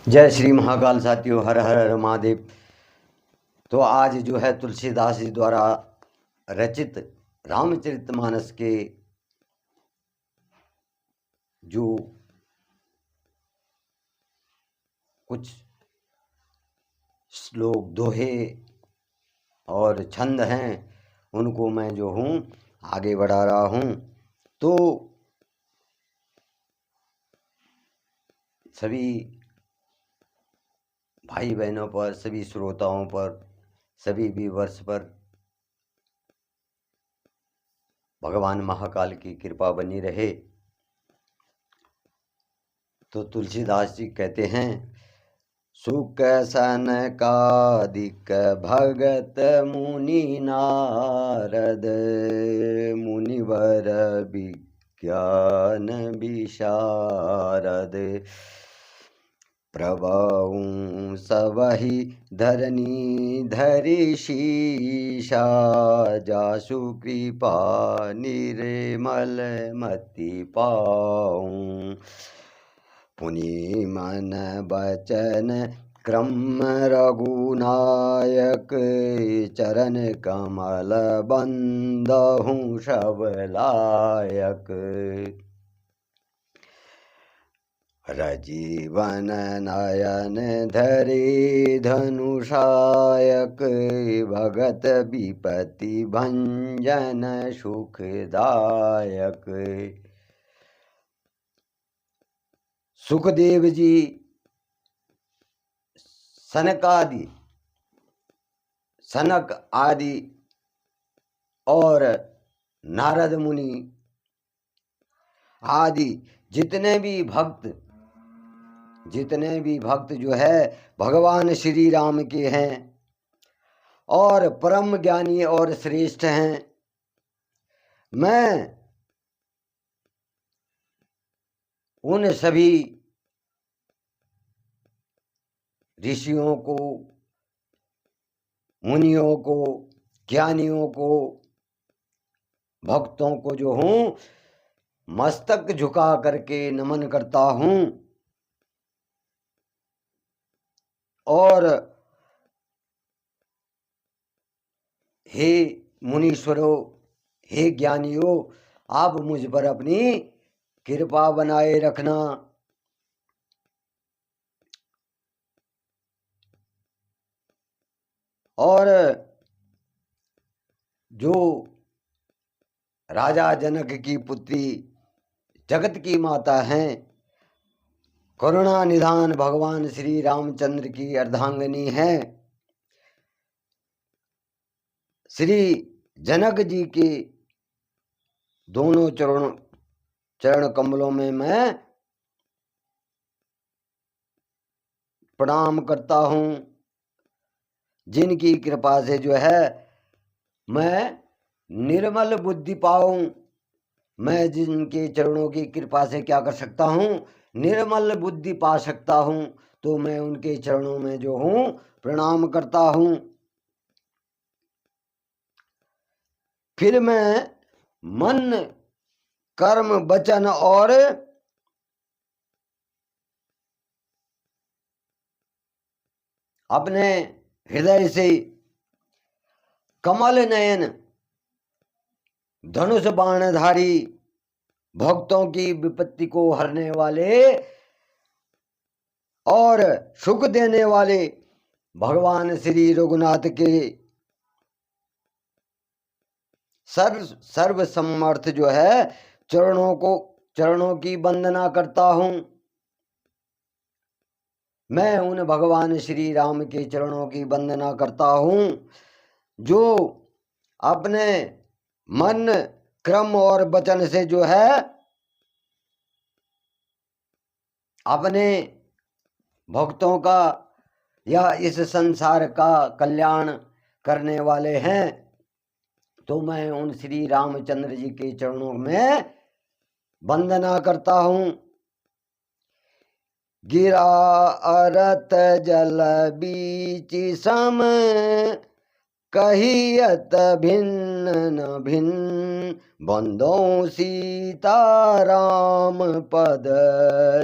जय श्री महाकाल साथियों, हर हर हर महादेव। तो आज जो है तुलसीदास जी द्वारा रचित रामचरितमानस के जो कुछ श्लोक, दोहे और छंद हैं उनको मैं जो हूँ आगे बढ़ा रहा हूँ। तो सभी भाई बहनों पर, सभी श्रोताओं पर, सभी व्यूअर्स पर भगवान महाकाल की कृपा बनी रहे। तो तुलसीदास जी कहते हैं, सुख सनकादिक भगत मुनि नारद, मुनिवर विज्ञान विशारद, प्रभु सबहि धरनी धरि शीशा, जासु कृपा निर्मल मति पाऊं, पुनि मन बचन क्रम रघुनायक, चरण कमल बंदहु सब लायक, रजीवन नयन धरे धनुषायक, भगत विपति भंजन सुखदायक। सुखदेव जी, सनक आदि और नारद मुनि आदि जितने भी भक्त जो है भगवान श्री राम के हैं और परम ज्ञानी और श्रेष्ठ हैं, मैं उन सभी ऋषियों को, मुनियों को, ज्ञानियों को, भक्तों को जो हूँ मस्तक झुका करके नमन करता हूँ। और हे मुनीश्वरों, हे ज्ञानियों, आप मुझ पर अपनी कृपा बनाए रखना। और जो राजा जनक की पुत्री, जगत की माता हैं, करुणा निधान भगवान श्री रामचंद्र की अर्धांगिनी हैं, श्री जनक जी के दोनों चरण कमलों में मैं प्रणाम करता हूँ, जिनकी कृपा से जो है मैं निर्मल बुद्धि पाऊं। मैं जिनके चरणों की कृपा से क्या कर सकता हूँ, निर्मल बुद्धि पा सकता हूँ। तो मैं उनके चरणों में जो हूँ प्रणाम करता हूँ। फिर मैं मन, कर्म, वचन और अपने हृदय से कमल नयन धनुष बाणधारी, भक्तों की विपत्ति को हरने वाले और सुख देने वाले भगवान श्री रघुनाथ के सर्व समर्थ जो है चरणों की वंदना करता हूँ। मैं उन भगवान श्री राम के चरणों की वंदना करता हूँ जो अपने मन, क्रम और वचन से जो है अपने भक्तों का या इस संसार का कल्याण करने वाले हैं। तो मैं उन श्री रामचंद्र जी के चरणों में वंदना करता हूँ। गिरा अरत जल बीच सम, कहियत भिन्न भिन्न न भिन्न बंदों सीता राम पद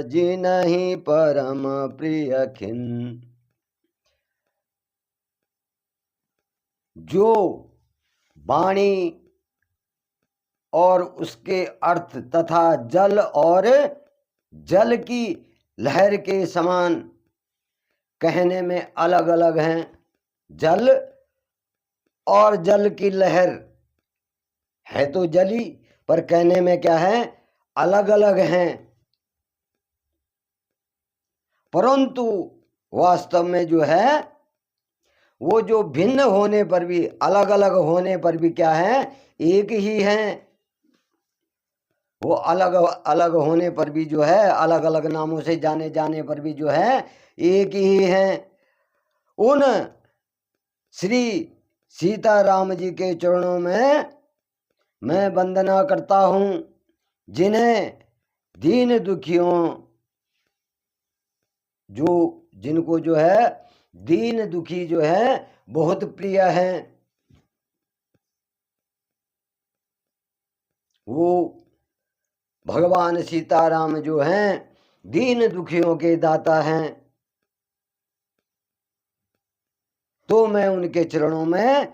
जिनहि परम प्रिय खिन। जो वाणी और उसके अर्थ तथा जल और जल की लहर के समान कहने में अलग अलग हैं। जल और जल की लहर है तो जली, पर कहने में क्या है, अलग अलग हैं। परंतु वास्तव में जो है वो जो भिन्न होने पर भी, अलग अलग होने पर भी क्या है, एक ही हैं। वो अलग अलग होने पर भी जो है, अलग अलग नामों से जाने जाने पर भी जो है एक ही हैं। उन श्री सीताराम जी के चरणों में मैं वंदना करता हूँ, जिन्हें दीन दुखियों, जिनको जो है दीन दुखी जो है बहुत प्रिय हैं। वो भगवान सीताराम जो हैं दीन दुखियों के दाता हैं। तो मैं उनके चरणों में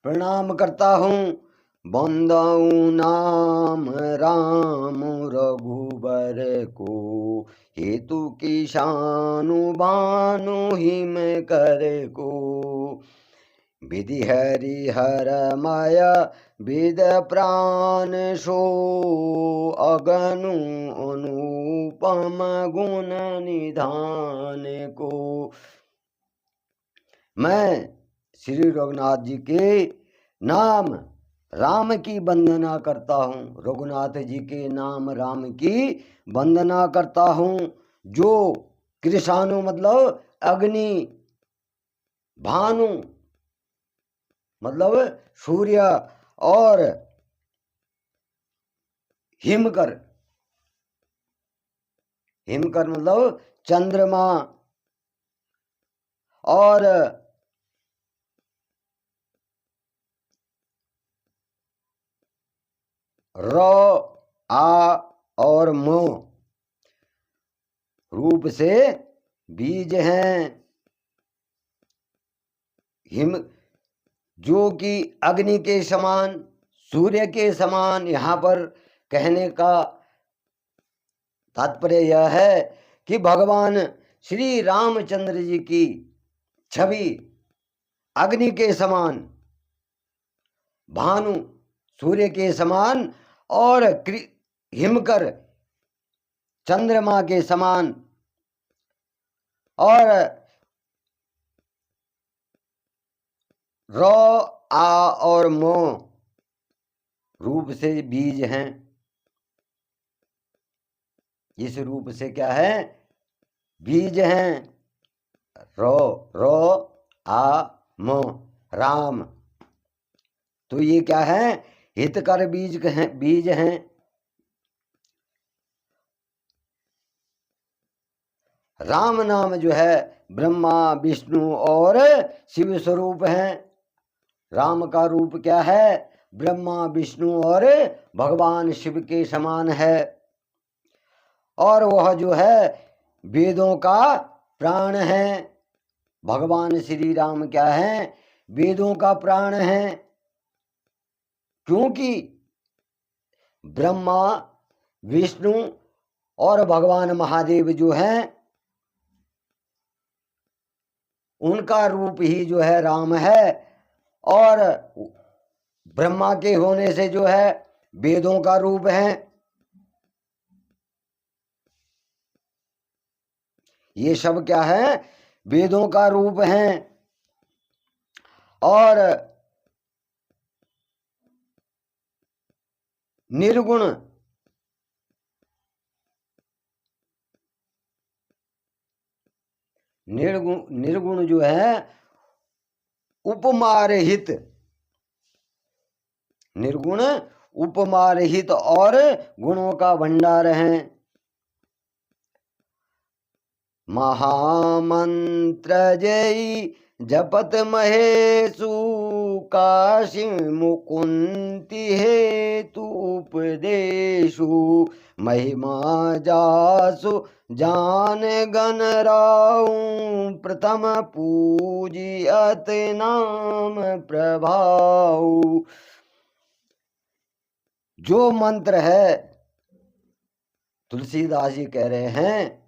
प्रणाम करता हूँ। बंदाऊ नाम राम रघुबर को, हेतु किशानु बानु हिम कर को। विधि हरि हर माया विद प्राण सो, अगनु अनुपम गुण निधान को। मैं श्री रघुनाथ जी के नाम राम की वंदना करता हूँ, रघुनाथ जी के नाम राम की वंदना करता हूँ। जो कृषाणु मतलब अग्नि, भानु मतलब सूर्य, और हिमकर, हिमकर मतलब चंद्रमा, और र आ और मो रूप से बीज हैं। हिम जो कि अग्नि के समान, सूर्य के समान, यहाँ पर कहने का तात्पर्य यह है कि भगवान श्री रामचंद्र जी की छवि अग्नि के समान, भानु सूर्य के समान, और हिमकर चंद्रमा के समान, और र आ और मो रूप से बीज हैं। इस रूप से क्या है, बीज हैं। रो आ मो राम, तो ये क्या है, हितकर बीज हैं। राम नाम जो है ब्रह्मा विष्णु और शिव स्वरूप हैं। राम का रूप क्या है, ब्रह्मा विष्णु और भगवान शिव के समान है। और वह जो है वेदों का प्राण है। भगवान श्री राम क्या है, वेदों का प्राण है। क्योंकि ब्रह्मा विष्णु और भगवान महादेव जो हैं, उनका रूप ही जो है राम है। और ब्रह्मा के होने से जो है वेदों का रूप है। ये सब क्या है, वेदों का रूप हैं। और निर्गुण, निर्गुण जो है उपमा रहित, निर्गुण उपमा रहित और गुणों का भंडार है। महामंत्र जयी जपत महेशु काशी मुकुंति हेतु उपदेशु महिमा जासु जान गण राऊ प्रथम पूजियत नाम प्रभाऊ। जो मंत्र है तुलसीदास जी कह रहे हैं,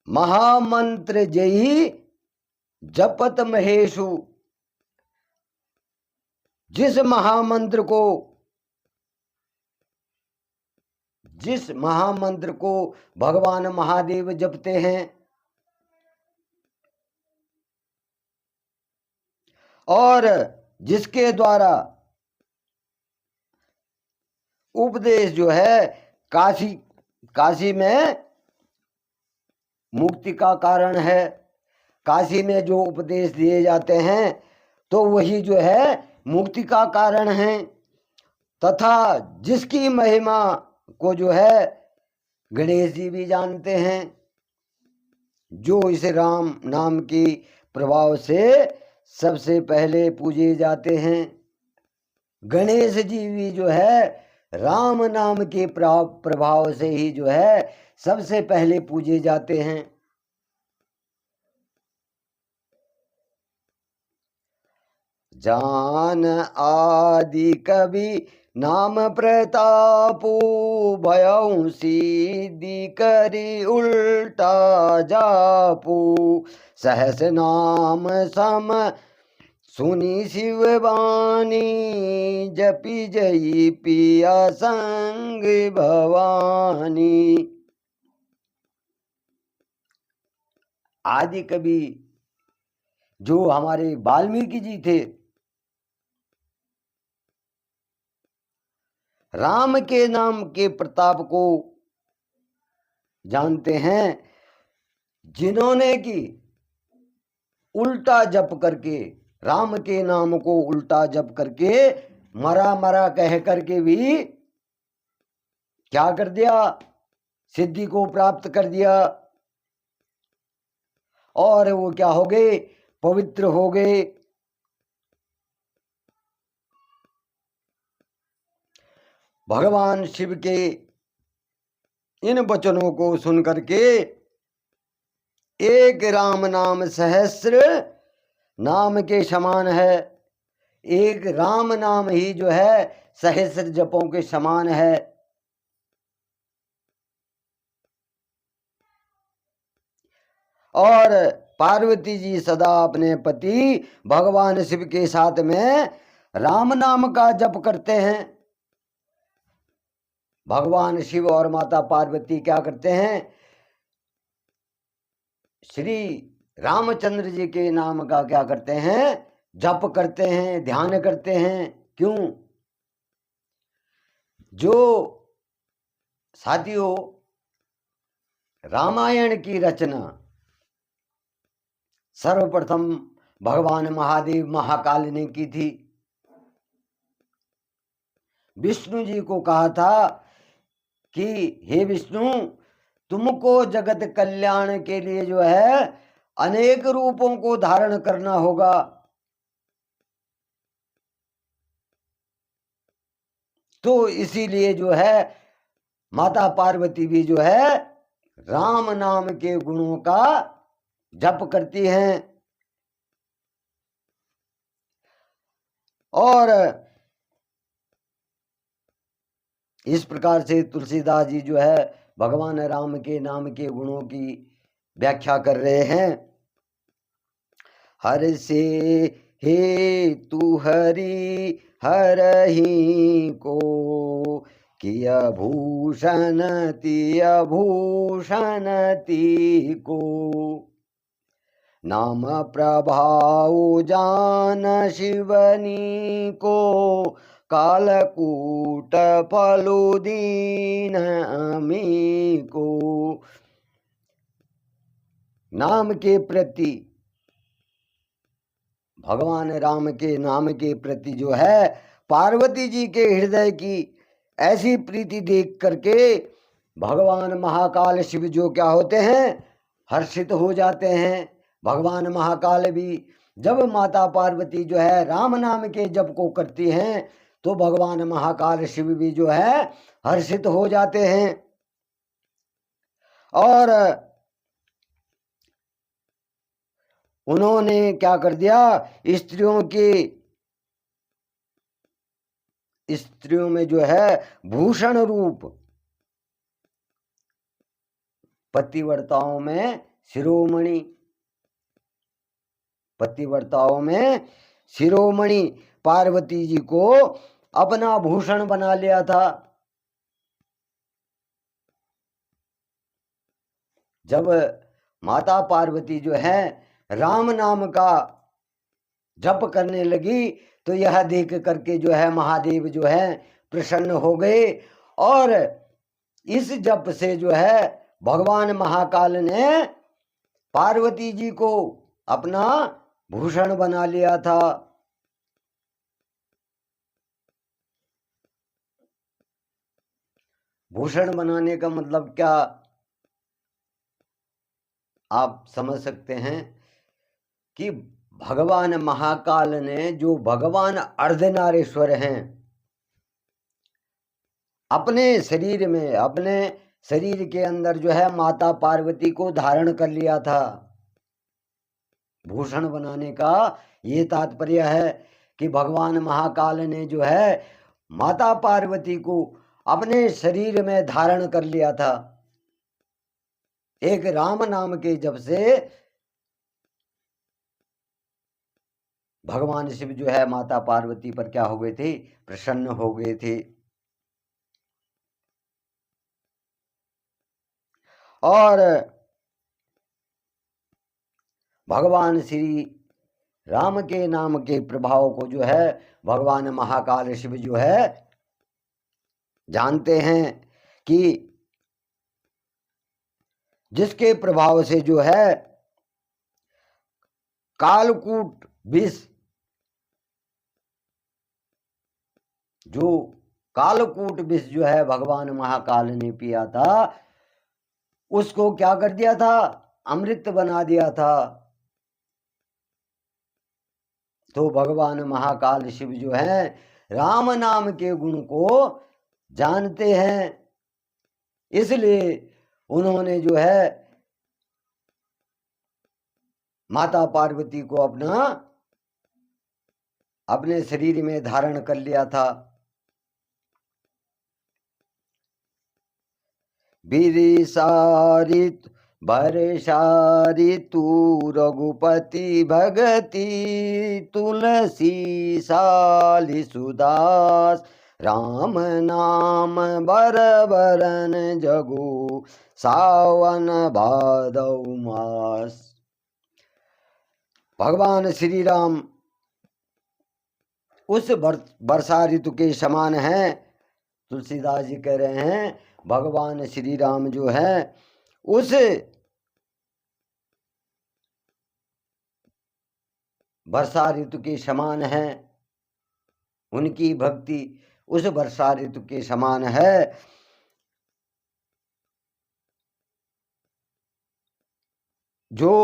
महामंत्र जयी जपत महेशु, जिस महामंत्र को भगवान महादेव जपते हैं और जिसके द्वारा उपदेश जो है काशी में मुक्ति का कारण है, काशी में जो उपदेश दिए जाते हैं तो वही जो है मुक्ति का कारण है, तथा जिसकी महिमा को जो है गणेश जी भी जानते हैं, जो इस राम नाम की प्रभाव से सबसे पहले पूजे जाते हैं। गणेश जी भी जो है राम नाम के प्रभाव से ही जो है सबसे पहले पूजे जाते हैं। जान आदि कवि नाम प्रतापो भयउ सिद्धि करी उल्टा जापू। सहस नाम सम सुनी शिववाणी जपी जई पिया संग भवानी। आदि कवि जो हमारे वाल्मीकि जी थे, राम के नाम के प्रताप को जानते हैं, जिन्होंने कि उल्टा जप करके, राम के नाम को उल्टा जप करके मरा मरा कह करके भी क्या कर दिया, सिद्धि को प्राप्त कर दिया और वो क्या हो गए, पवित्र हो गए। भगवान शिव के इन वचनों को सुन करके एक राम नाम सहस्र नाम के समान है, एक राम नाम ही जो है सहस्र जपों के समान है। और पार्वती जी सदा अपने पति भगवान शिव के साथ में राम नाम का जप करते हैं। भगवान शिव और माता पार्वती क्या करते हैं, श्री रामचंद्र जी के नाम का क्या करते हैं, जप करते हैं, ध्यान करते हैं। क्यों? जो साथियों रामायण की रचना सर्वप्रथम भगवान महादेव महाकाल ने की थी। विष्णु जी को कहा था कि हे विष्णु, तुमको जगत कल्याण के लिए जो है अनेक रूपों को धारण करना होगा, तो इसीलिए जो है माता पार्वती भी जो है राम नाम के गुणों का जप करती हैं। और इस प्रकार से तुलसीदास जी जो है भगवान राम के नाम के गुणों की व्याख्या कर रहे हैं। हर से हे तू हरि हरहि को किया भूषण तिया भूषण ती को। नाम प्रभाव जान शिवनी को कालकूट फलुदीन अमी को। नाम के प्रति, भगवान राम के नाम के प्रति जो है पार्वती जी के हृदय की ऐसी प्रीति देख करके भगवान महाकाल शिव जो क्या होते हैं, हर्षित हो जाते हैं, भगवान महाकाल भी जब माता पार्वती जो है राम नाम के जप को करती हैं तो भगवान महाकाल शिव भी जो है हर्षित हो जाते हैं। और उन्होंने क्या कर दिया, स्त्रियों में जो है भूषण रूप, पतिव्रताओं में शिरोमणि, पार्वती जी को अपना भूषण बना लिया था। जब माता पार्वती जो है राम नाम का जप करने लगी तो यह देख करके जो है महादेव जो है प्रसन्न हो गए, और इस जप से जो है भगवान महाकाल ने पार्वती जी को अपना भूषण बना लिया था। भूषण बनाने का मतलब क्या आप समझ सकते हैं कि भगवान महाकाल ने, जो भगवान अर्धनारीश्वर हैं, अपने शरीर में, अपने शरीर के अंदर जो है माता पार्वती को धारण कर लिया था। भूषण बनाने का ये तात्पर्य है कि भगवान महाकाल ने जो है माता पार्वती को अपने शरीर में धारण कर लिया था। एक राम नाम के जप से भगवान शिव जो है माता पार्वती पर क्या हो गए थे, प्रसन्न हो गए थे। और भगवान श्री राम के नाम के प्रभाव को जो है भगवान महाकाल शिव जो है जानते हैं कि जिसके प्रभाव से जो है कालकूट विष, जो कालकूट विष जो है भगवान महाकाल ने पिया था, उसको क्या कर दिया था, अमृत बना दिया था। तो भगवान महाकाल शिव जो है राम नाम के गुण को जानते हैं, इसलिए उन्होंने जो है माता पार्वती को अपने शरीर में धारण कर लिया था। बिरिसारित भरसारी तू रघुपति भगति तुलसी साली सुदास राम नाम बरबरन जगु सावन भादौ मास। भगवान श्री राम उस वर्षा ऋतु के समान हैं। तुलसीदास जी कह रहे हैं भगवान श्री राम जो है उस वर्षा ऋतु के समान है, उनकी भक्ति उस वर्षा ऋतु के समान है। जो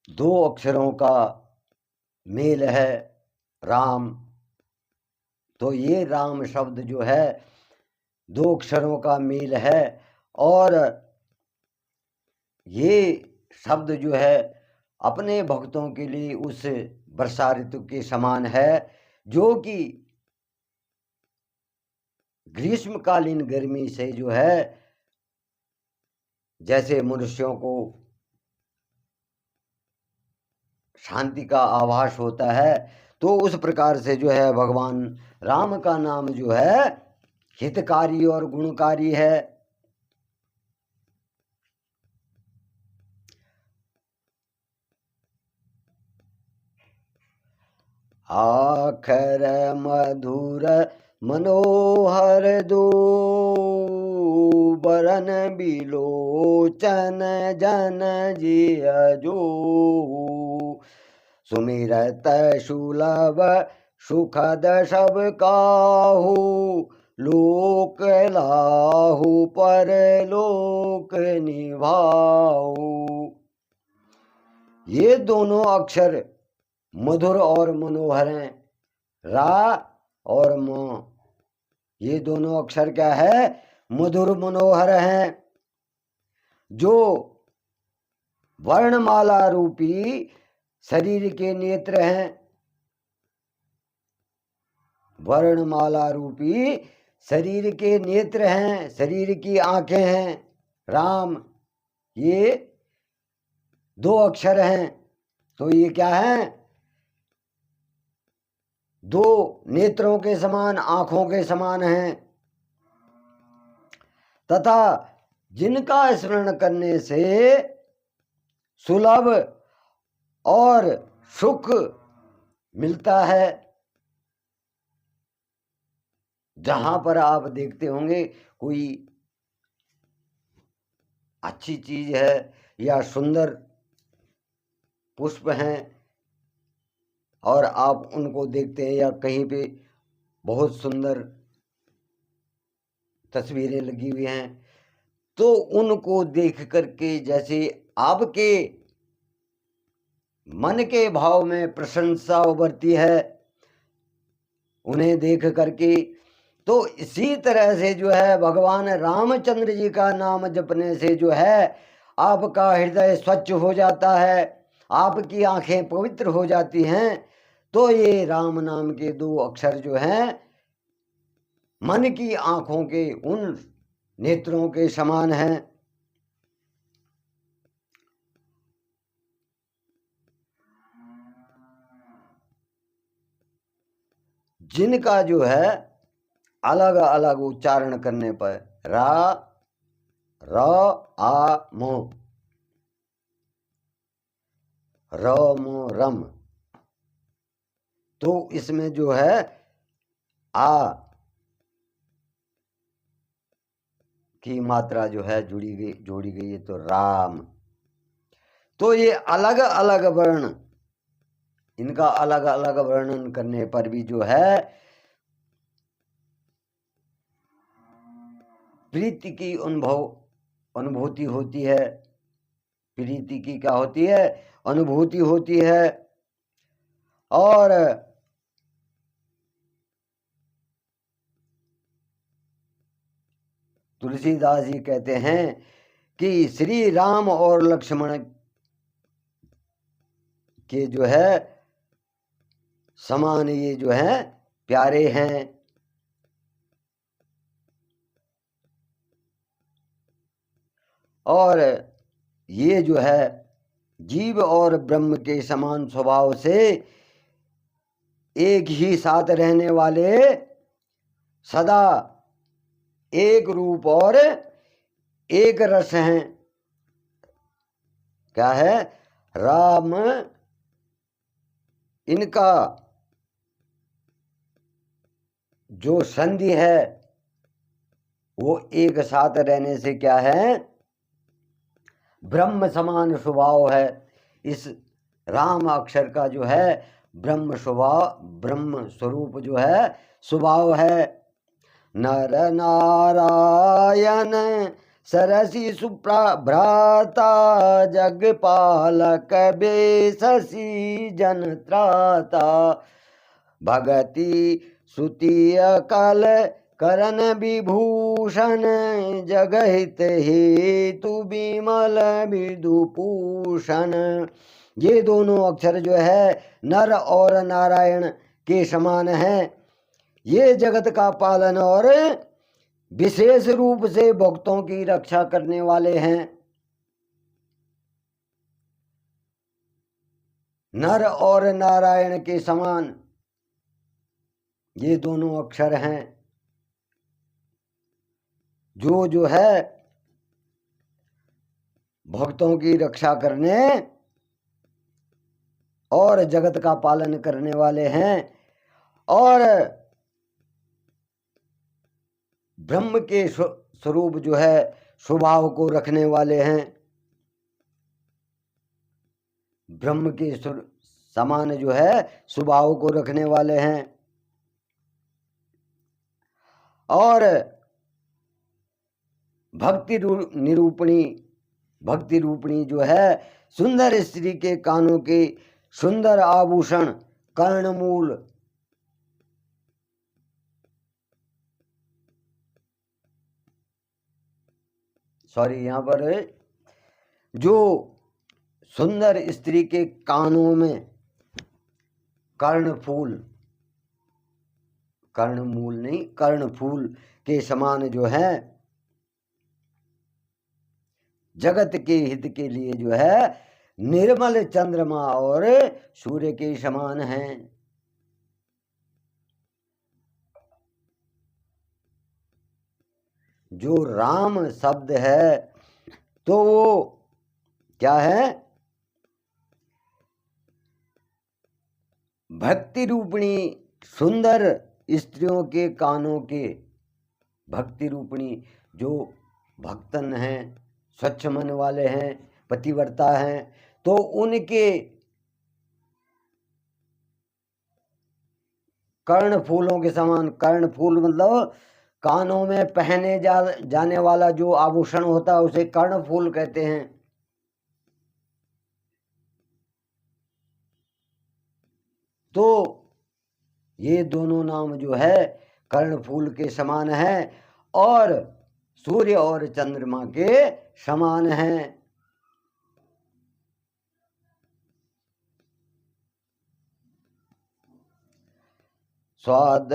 दो अक्षरों का मेल है राम, तो ये राम शब्द जो है दो अक्षरों का मेल है, और ये शब्द जो है अपने भक्तों के लिए उस वर्षा ऋतु के समान है, जो कि ग्रीष्मकालीन गर्मी से जो है जैसे मनुष्यों को शांति का आभास होता है, तो उस प्रकार से जो है भगवान राम का नाम जो है हितकारी और गुणकारी है। आखर मधुर मनोहर दो बरन बिलोचन जन जिय जो सुमिरत सुलभ सुखद सब काहू लोक लाहु पर लोक निभाओ। ये दोनों अक्षर मधुर और मनोहर हैं। रा और म, ये दोनों अक्षर क्या है? मधुर मनोहर हैं, जो वर्णमाला रूपी शरीर के नेत्र हैं। वर्णमाला रूपी शरीर के नेत्र हैं, शरीर की आंखें हैं। राम, ये दो अक्षर हैं, तो ये क्या है? दो नेत्रों के समान, आंखों के समान हैं, तथा जिनका स्मरण करने से सुलभ और सुख मिलता है। जहां पर आप देखते होंगे कोई अच्छी चीज है या सुंदर पुष्प हैं और आप उनको देखते हैं, या कहीं पे बहुत सुंदर तस्वीरें लगी हुई हैं, तो उनको देख करके जैसे आपके मन के भाव में प्रशंसा उभरती है उन्हें देख करके, तो इसी तरह से जो है भगवान रामचंद्र जी का नाम जपने से जो है आपका हृदय स्वच्छ हो जाता है, आपकी आंखें पवित्र हो जाती हैं। तो ये राम नाम के दो अक्षर जो हैं मन की आंखों के उन नेत्रों के समान हैं। जिनका जो है अलग अलग उच्चारण करने पर रा, र, आ, मो, र, मो, रम, तो इसमें जो है आ की मात्रा जो है जोड़ी गई है, तो राम। तो ये अलग अलग वर्ण, इनका अलग अलग वर्णन करने पर भी जो है प्रीति की अनुभूति होती है। प्रीति की क्या होती है? अनुभूति होती है। और तुलसीदास जी कहते हैं कि श्री राम और लक्ष्मण के जो है समान ये जो है प्यारे हैं। और ये जो है जीव और ब्रह्म के समान स्वभाव से एक ही साथ रहने वाले, सदा एक रूप और एक रस हैं। क्या है? राम, इनका जो संधि है वो एक साथ रहने से क्या है? ब्रह्म समान स्वभाव है। इस राम अक्षर का जो है ब्रह्म स्वभाव, ब्रह्म स्वरूप जो है स्वभाव है। नर नारायण सरसी सुप्रभ्राता, जग पालक बेससी जन त्राता, भगति सुतिय कल करण विभूषण, जगहित हेतु विमल विदुभूषण। ये दोनों अक्षर जो है नर और नारायण के समान हैं। ये जगत का पालन और विशेष रूप से भक्तों की रक्षा करने वाले हैं। नर और नारायण के समान ये दोनों अक्षर हैं, जो है भक्तों की रक्षा करने और जगत का पालन करने वाले हैं, और ब्रह्म के स्वरूप जो है स्वभाव को रखने वाले हैं। ब्रह्म के समान जो है स्वभाव को रखने वाले हैं। और भक्ति रूपणी जो है सुंदर स्त्री के कानों के सुंदर आभूषण कर्णमूल, यहाँ पर जो सुंदर स्त्री के कानों में कर्णफूल, कर्णमूल नहीं, कर्णफूल के समान जो है जगत के हित के लिए जो है निर्मल चंद्रमा और सूर्य के समान हैं। जो राम शब्द है तो वो क्या है? भक्ति रूपणी सुंदर स्त्रियों के कानों के, भक्ति रूपणी जो भक्तन हैं, स्वच्छ मन वाले हैं, पतिव्रता हैं, तो उनके कर्ण फूलों के समान, कर्ण फूल मतलब कानों में पहने जाने वाला जो आभूषण होता है उसे कर्ण फूल कहते हैं। तो ये दोनों नाम जो है कर्ण फूल के समान है और सूर्य और चंद्रमा के समान हैं। स्वाद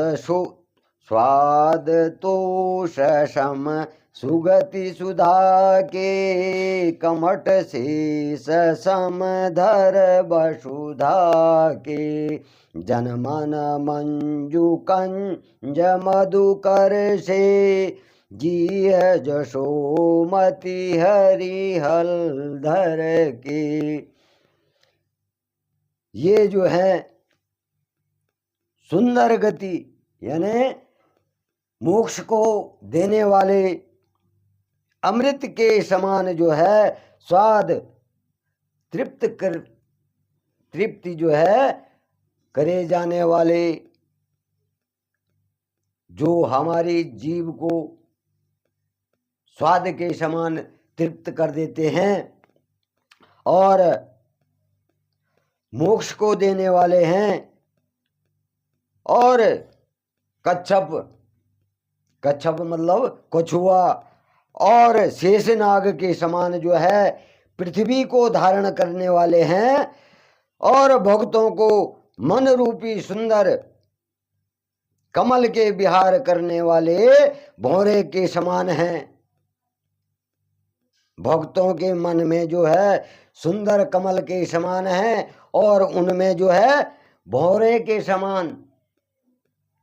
तो सम सुगति सुधा के, कमठ शेष समधर वसुधा के, जनमन मंजु कंज मधुकर से, जीह जशोमति हरिहलधर के। ये जो है सुंदर गति यानी मोक्ष को देने वाले अमृत के समान जो है स्वाद तृप्ति जो है करे जाने वाले, जो हमारी जीव को स्वाद के समान तृप्त कर देते हैं और मोक्ष को देने वाले हैं। और कच्छप मतलब कछुआ और शेषनाग के समान जो है पृथ्वी को धारण करने वाले हैं और भक्तों को मन रूपी सुंदर कमल के विहार करने वाले भौरे के समान हैं। भक्तों के मन में जो है सुंदर कमल के समान है और उनमें जो है भौरे के समान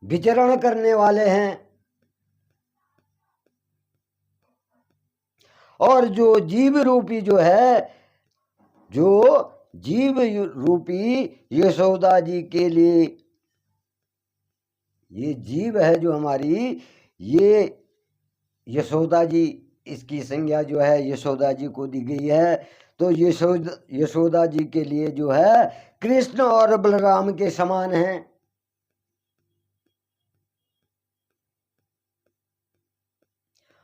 विचरण करने वाले हैं। और जो जीव रूपी जो है, जो जीव रूपी यशोदा जी के लिए, ये जीव है जो हमारी, ये यशोदा जी, इसकी संज्ञा जो है यशोदा जी को दी गई है। तो यशोदा जी के लिए जो है कृष्ण और बलराम के समान हैं।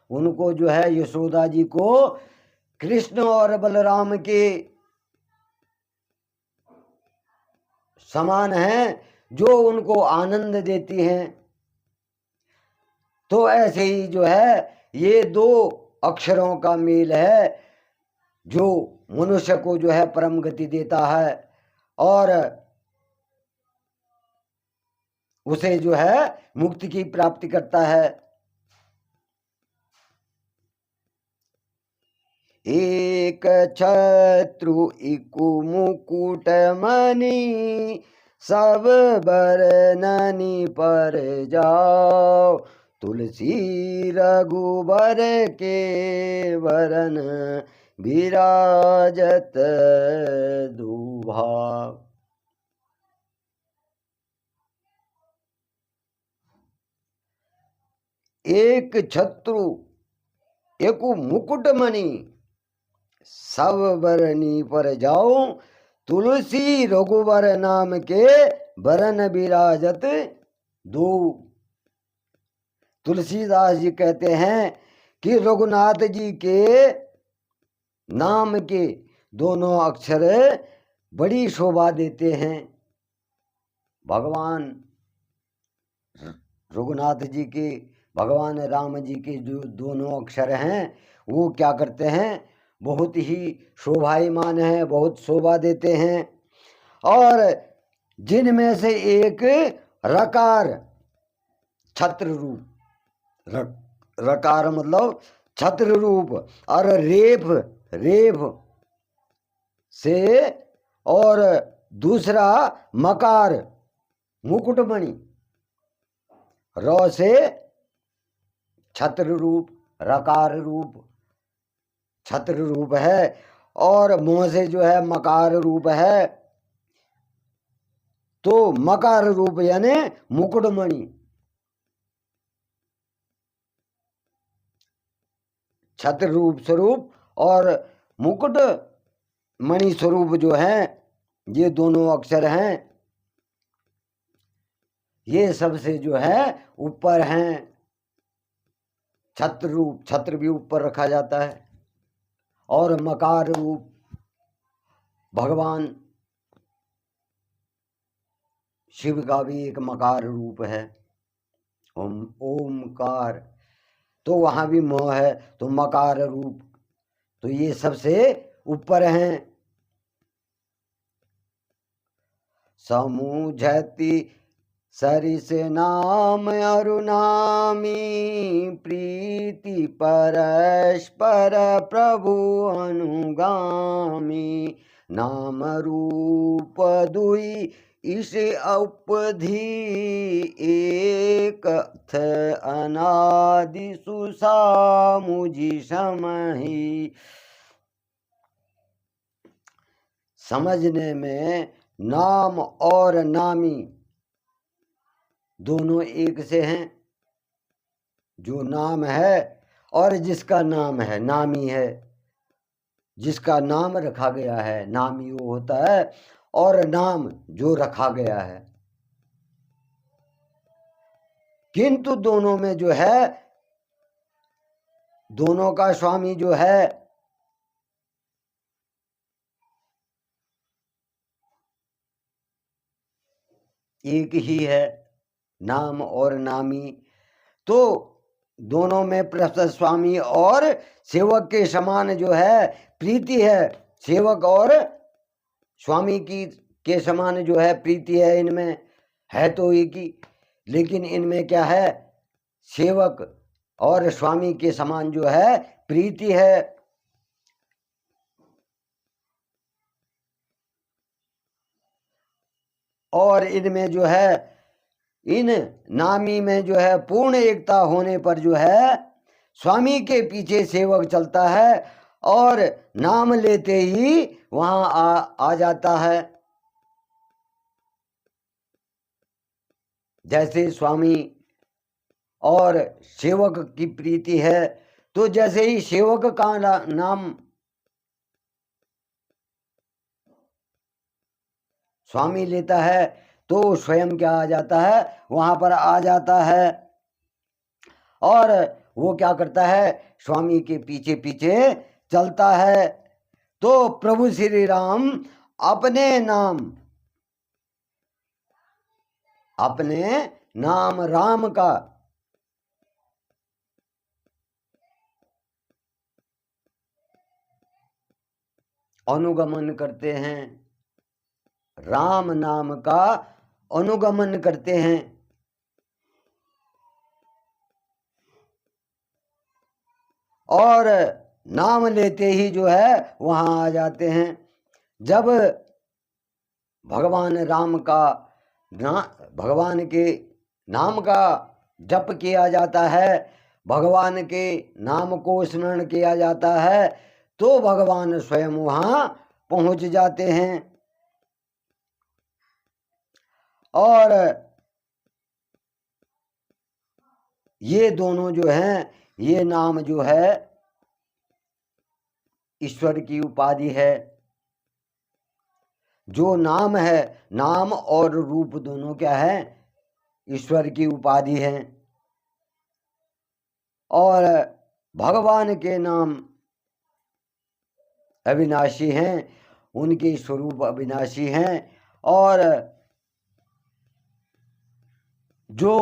उनको जो है यशोदा जी को कृष्ण और बलराम के समान हैं, जो उनको आनंद देती हैं। तो ऐसे ही जो है ये दो अक्षरों का मेल है जो मनुष्य को जो है परम गति देता है और उसे जो है मुक्ति की प्राप्ति करता है। एक छत्रु इकु मुकुट मणि, सब बरननि पर जाओ, तुलसी रघुबर के वरन विराजत दुभाव। एक छत्रु एकु मुकुट मणि, सब बरनी पर जाओ, तुलसी रघुबर नाम के बरन विराजत दो। तुलसीदास जी कहते हैं कि रघुनाथ जी के नाम के दोनों अक्षर बड़ी शोभा देते हैं। भगवान रघुनाथ जी के, भगवान राम जी के जो दोनों अक्षर हैं वो क्या करते हैं, बहुत ही शोभायमान हैं, बहुत शोभा देते हैं। और जिनमें से एक रकार, छत्र रूप, रकार मतलब छत्र रूप, और रेफ, रेफ से, और दूसरा मकार मुकुटमणि, र से छत्र रूप, रकार रूप छत्र रूप है, और मोह से जो है मकार रूप है। तो मकार रूप यानी मुकुटमणि, छत्र रूप स्वरूप और मुकुट मणि स्वरूप जो है, ये दोनों अक्षर हैं, ये सबसे जो है ऊपर हैं। छत्र रूप, छत्र भी ऊपर रखा जाता है, और मकार रूप भगवान शिव का भी एक मकार रूप है, ओमकार, तो वहां भी मोह है, तो मकार रूप, तो ये सबसे ऊपर हैं। समूझति सरिस नाम अरुनामी, प्रीति परस्पर प्रभु अनुगामी, नाम रूप दुई इस उपधि, एक अनादि सुसामुझि समहि। समझने में नाम और नामी दोनों एक से हैं। जो नाम है और जिसका नाम है नामी है, जिसका नाम रखा गया है नामी वो होता है, और नाम जो रखा गया है। किंतु दोनों में जो है, दोनों का स्वामी जो है एक ही है, नाम और नामी। तो दोनों में प्रस्तुत स्वामी और सेवक के समान जो है प्रीति है, सेवक और स्वामी की के समान जो है प्रीति है। इनमें है तो एक ही, लेकिन इनमें क्या है, सेवक और स्वामी के समान जो है प्रीति है। और इनमें जो है, इन नामी में जो है पूर्ण एकता होने पर जो है स्वामी के पीछे सेवक चलता है, और नाम लेते ही वहां आ जाता है। जैसे स्वामी और सेवक की प्रीति है, तो जैसे ही सेवक का नाम स्वामी लेता है तो स्वयं क्या आ जाता है, वहां पर आ जाता है। और वो क्या करता है, स्वामी के पीछे पीछे चलता है। तो प्रभु श्री राम अपने नाम राम का अनुगमन करते हैं, राम नाम का अनुगमन करते हैं। और नाम लेते ही जो है वहां आ जाते हैं। जब भगवान राम का भगवान के नाम का जप किया जाता है, भगवान के नाम को स्मरण किया जाता है, तो भगवान स्वयं वहां पहुंच जाते हैं। और ये दोनों जो हैं, ये नाम जो है ईश्वर की उपाधि है। जो नाम है, नाम और रूप दोनों क्या है, ईश्वर की उपाधि है। और भगवान के नाम अविनाशी हैं, उनके स्वरूप अविनाशी हैं। और जो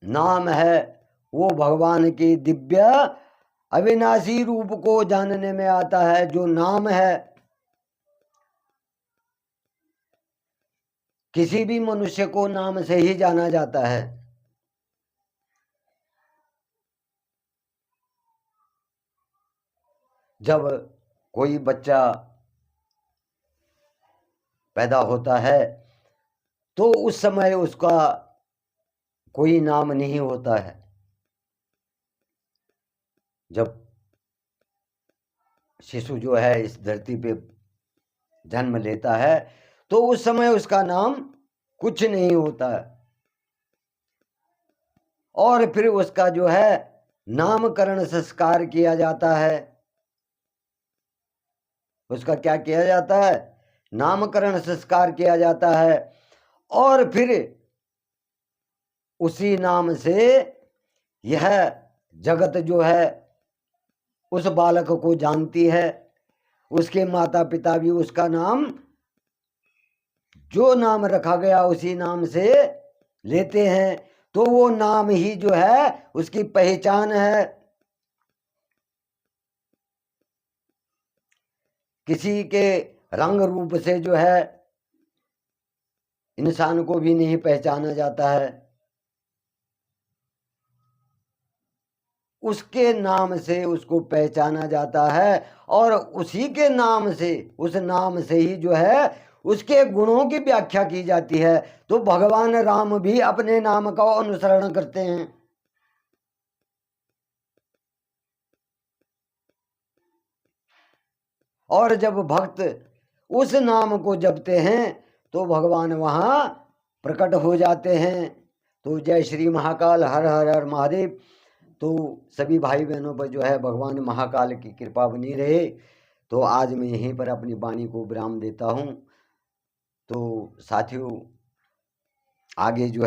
नाम है वो भगवान के दिव्य अविनाशी रूप को जानने में आता है। जो नाम है किसी भी मनुष्य को नाम से ही जाना जाता है। जब कोई बच्चा पैदा होता है तो उस समय उसका कोई नाम नहीं होता है। जब शिशु जो है इस धरती पे जन्म लेता है तो उस समय उसका नाम कुछ नहीं होता है। और फिर उसका जो है नामकरण संस्कार किया जाता है। उसका क्या किया जाता है? नामकरण संस्कार किया जाता है। और फिर उसी नाम से यह जगत जो है उस बालक को जानती है। उसके माता पिता भी उसका नाम, जो नाम रखा गया उसी नाम से लेते हैं। तो वो नाम ही जो है उसकी पहचान है। किसी के रंग रूप से जो है इंसान को भी नहीं पहचाना जाता है। उसके नाम से उसको पहचाना जाता है। और उसी के नाम से, उस नाम से ही जो है उसके गुणों की व्याख्या की जाती है। तो भगवान राम भी अपने नाम का अनुसरण करते हैं। और जब भक्त उस नाम को जपते हैं तो भगवान वहाँ प्रकट हो जाते हैं। तो जय श्री महाकाल, हर हर हर महादेव। तो सभी भाई बहनों पर जो है भगवान महाकाल की कृपा बनी रहे। तो आज मैं यहीं पर अपनी वाणी को विराम देता हूँ। तो साथियों, आगे जो है